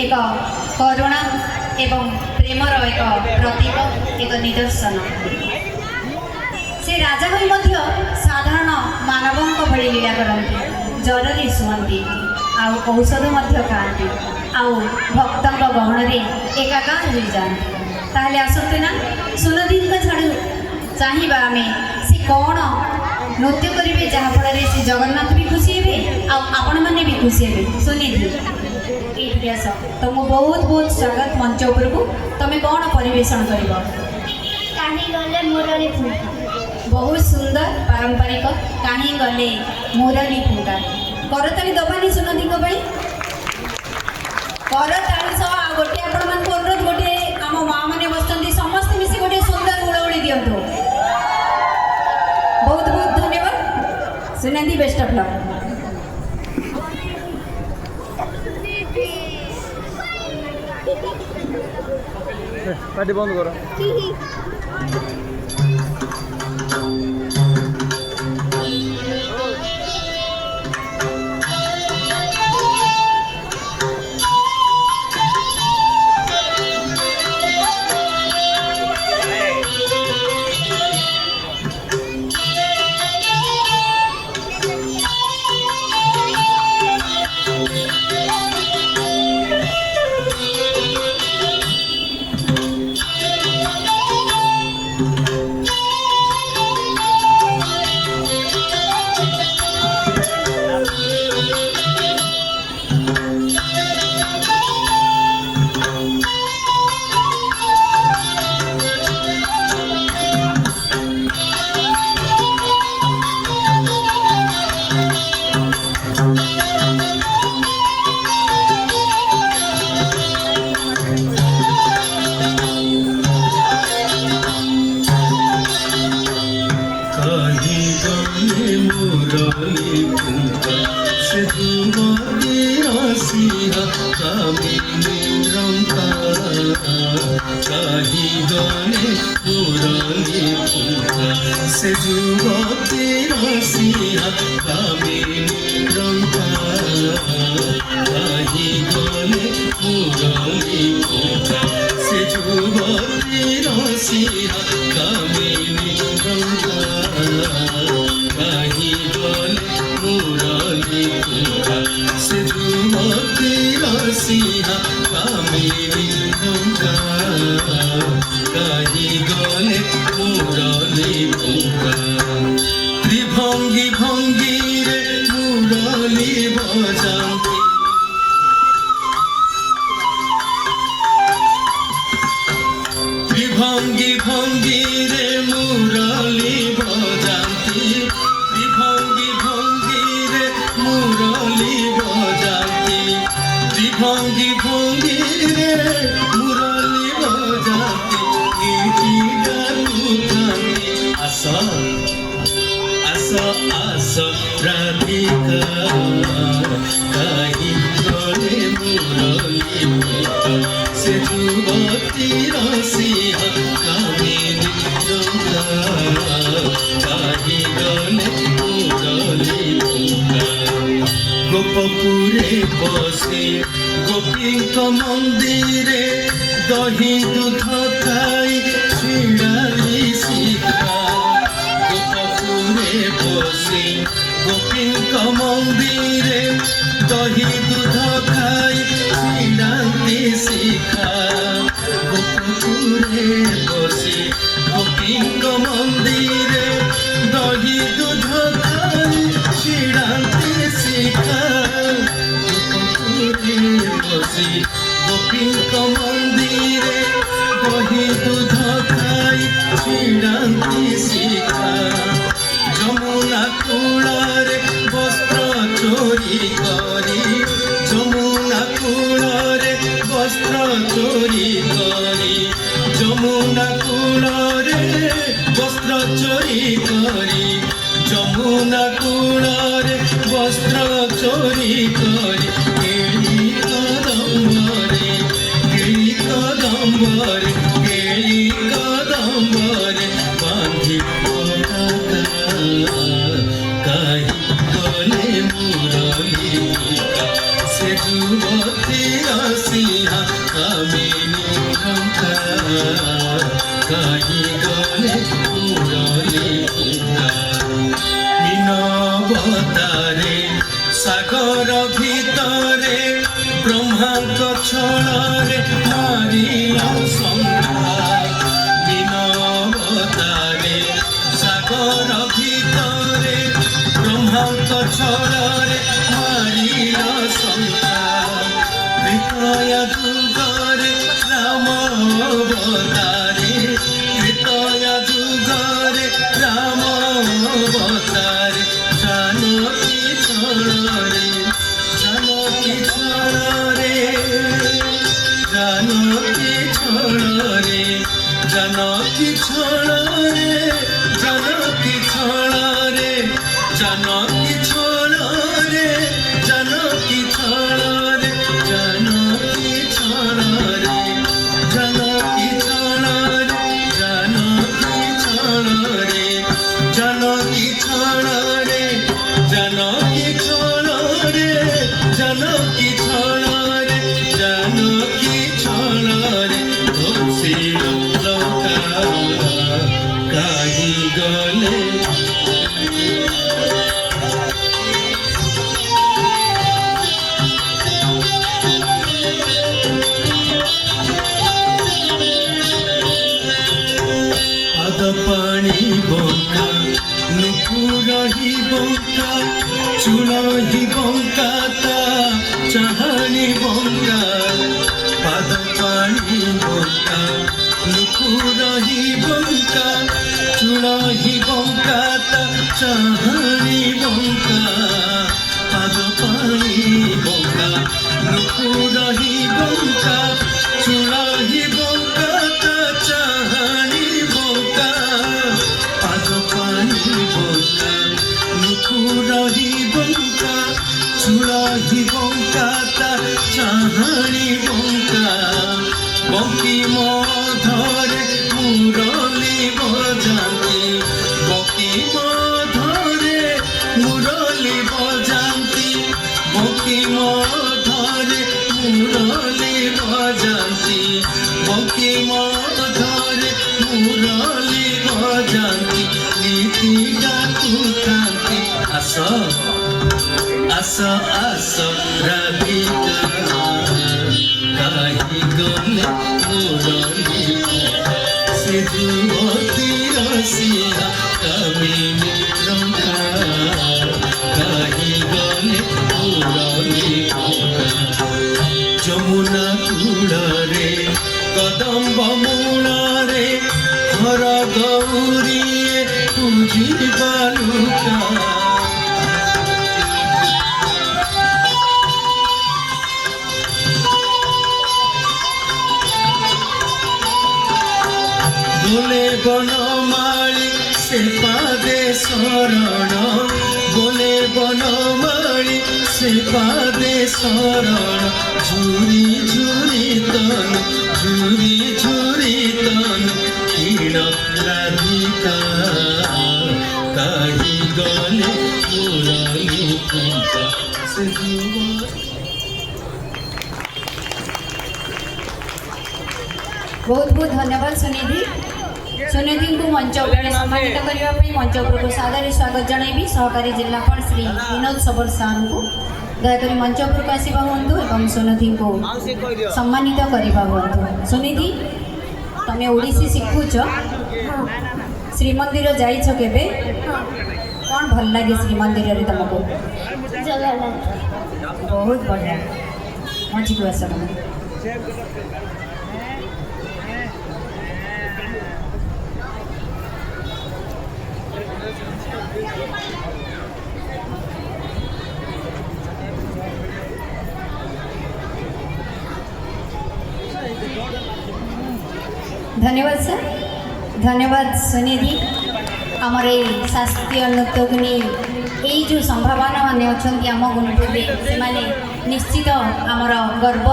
एक करुणा एवं प्रेमर एक प्रतीक एक निदर्शन से राजा होई मध्य साधारण मानवों भली लीला करती जररी शुंती आउ औषध खाती आउ भक्तों गहन एकाकार हो जाती ताहले आसते ना सुनदीन छाड़ू चाहिए आम से कौन नृत्य करेंगे जहाँफल से जगन्नाथ भी खुशी हे आपण मैंने भी खुशी हे सुनिधि ये आस तुमको बहुत बहुत स्वागत मंच उपरकू तुम्हें कौन परिवेशन कर बहुत सुंदर पारंपरिक कहीं गले मुरली फुंका करताली दबानी सुनदीन करताली सह गोटे आपण मान अनुरोध गोटे आम माँ मैंने बसती समस्त मिसी गोटे सुंदर उड़ौड़ी दिंतु बहुत बहुत धन्यवाद सुनंदी बेस्ट ऑफ लक पार्टी बंद करो से जुवती रसिया कामिनी रंका कहीं गले मुरली फुंका से जुवती रसिया कामिनी रंका कहीं गले मुरली फुंका से जुवती रसिया कामिनी रंका कहीं गले मुरली फुंका त्रिभंगी भंगी रे मुरली बजाती त्रिभंगी भंगी रे मुरली बजाती त्रिभंगी भंगी रे मुरली बजाती त्रिभंगी भंगी रे मुरली बजाती आस आस आस राधिका कहीं गले मुरली फुंका से जुवती रसिया कामिनी रंका कहीं गले मुरली फुंका गोपपुरे बसे गोपी मंदिरे दही दूध खाई छिड़ाली सीता गोपपुरे बसे गोपी मंदिरे दही दूध खाई छिड़ाली सीखा गोपपुरे बसे गोपी मंदिरे दही दूध खाई छिड़ाली सीखा गोपपुरे बसे गोपी मंदिरे दही दूध खाई छिड़ाती सीखा যমুনা কূଳରେ বস্ত্র চোরি করি যমুনা কূଳରେ বস্ত্র চোরি করি যমুনা কূଳରେ বস্ত্র চোরি করি যমুনা কূଳରେ বস্ত্র চোরি করি কেলি কদম্বরে কেলি কদম্বরে কেলি কদম্বরে বাঁধি कहीं गले मुरली फुंका से जुवती रसिया कामिनी रंका कहीं गले मुरली पुरा मीनवतारे सागर भितरे ब्रह्मांक छଳରେ मारिला शंका मीनवतारे सागर भितरे ब्रह्मांक छଳରେ मारिला शंका ত্রেতয়া যুগরে রাম অবতারে ত্রেতয়া যুগরে রাম অবতারে জানকী ছড়রে জানকী ছড়রে জানকী ছড়রে জানকী ছড়রে জানকী ছড়রে জানকী ছড়রে জানকী ছড়রে জানকী ছড়রে জানকী ছড়রে জানকী ছড়রে জানকী ছড়রে জানকী ছড়রে জানকী ছড়রে জানকী ছড়রে ধর্ষিল লঙ্কা কাহি গলে पानी बंका नुपुरही बंका चूड़ही बंका ता चाहनी बंका पाद पानी बंका नुपुरही बंका चूड़ही बंका ता चाहनी बंका पाद पानी बंका नुपुरही बंका चूड़ही बंका ता चाहनी बंका पाद पानी बंका नुपुरही बंका चूड़ही बंका ता चाहनी बंका बंकी मधरे मुरली बजाती बंकी मधरे मुरली बजाती बंकी मधरे मुरली बजाती बंकी मधरे मुरली बजाती नीति गातु कांति आस आस आस राधिका काहि गले मुरली से जुवती रसिया कामिनी रंका काहि गले मुरली যমুনা কূଳରେ কদম্ব মূଳରେ হর গৌরীয়ে পূজিবা লুকা বলে বনমালী সে পাদে শরণ বলে বনমালী সে পাদে শরণ ঝুরি ঝুরি তন ঝুরি ঝুরি তন ক্ষীণ রাধিকা কাহি গলে মুরলি পুরা সে बहुत बहुत धन्यवाद सुनिधि सुनिधि को मंच उपरे सम्मानित करने मंच उपरक सादर स्वागत जनइबी सहकारी जिलापाल श्री विनोद सबल सार को दयाकोरी मंच उपरक आसवा हूँ और सुनिधि को सम्मानित करवा हूँ सुनिधि तुम ओडिसी शिखुच श्रीमंदिर जाइछ केबे कौन भल लगे श्रीमंदिर रे तुमको बहुत बढ़िया मझी को आस धन्यवाद सर धन्यवाद सुनिधि आमर ये शास्त्रीय नृत्य को नहीं यही जो संभावना मान अच्छा आम गुणपुर से निश्चित आमर गर्व